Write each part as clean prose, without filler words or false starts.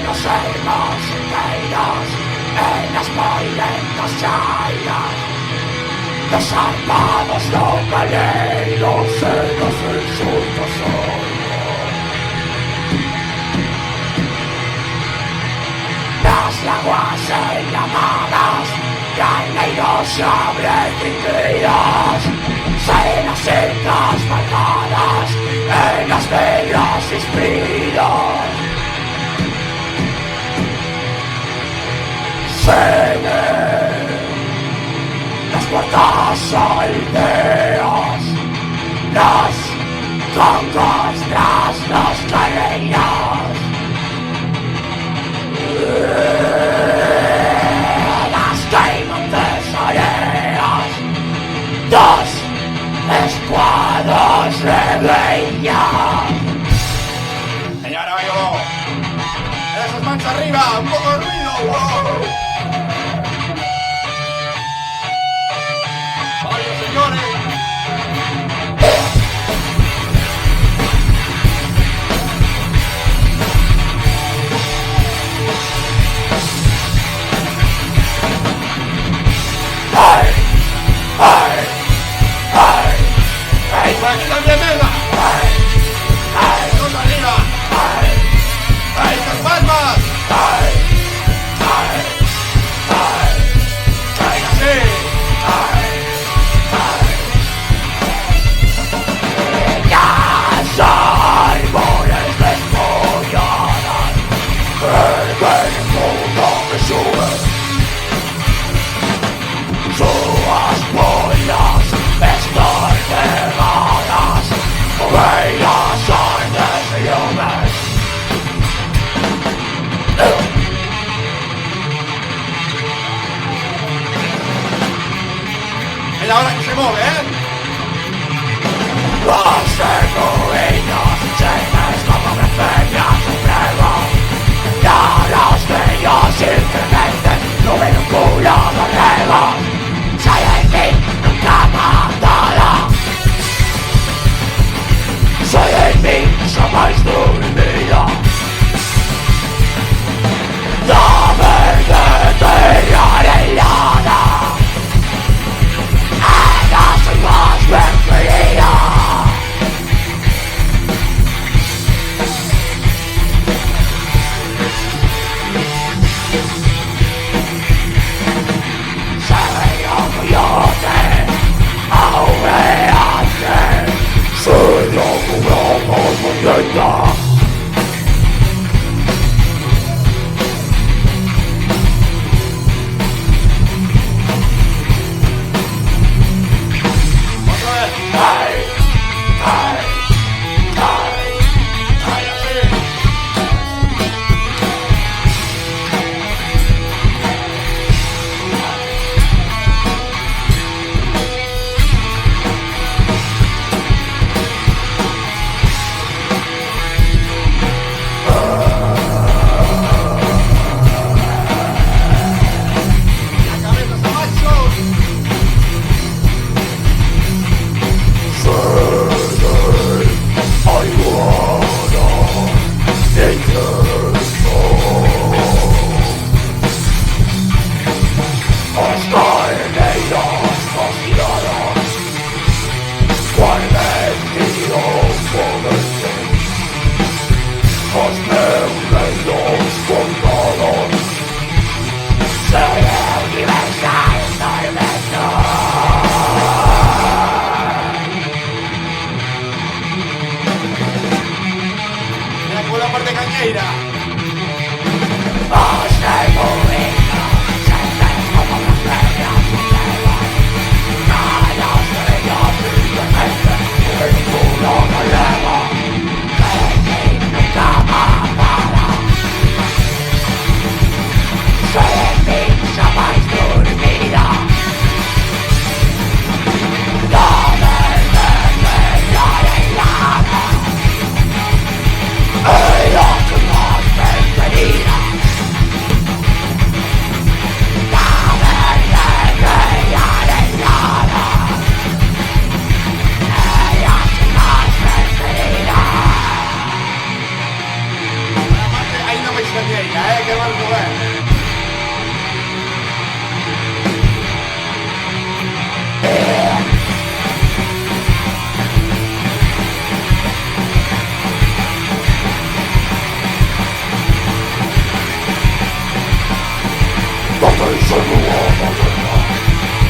Los hermos caídos en las violentas chayas, desarmados no caídos en los insultos las laguas enlamadas, carneros sobrevividos, cenas secas marcadas en las velas inspiros. Las puertas aldeas, las congos tras los carreras, las queimantes aéreas, dos escuadros rebellas. Señora, amigo, esas manos arriba, un poco de ruido, wow. Señores, por aquí también venga. Todos arriba. Estas palmas. Sí. Árboles despolladas, el mundo que sube, sus pollas están cegadas, bellas artes y hombres. Es la hora que se mueve, Los secuinos llenas como bacterias supremos, ya los bellos simplemente no ven un culo de regos. Soy el fin, nunca matará. Soy el fin, jamás dormirá. Dame de tierra helada, ella soy más bienvenida. Soy loco, loco,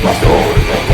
Pastor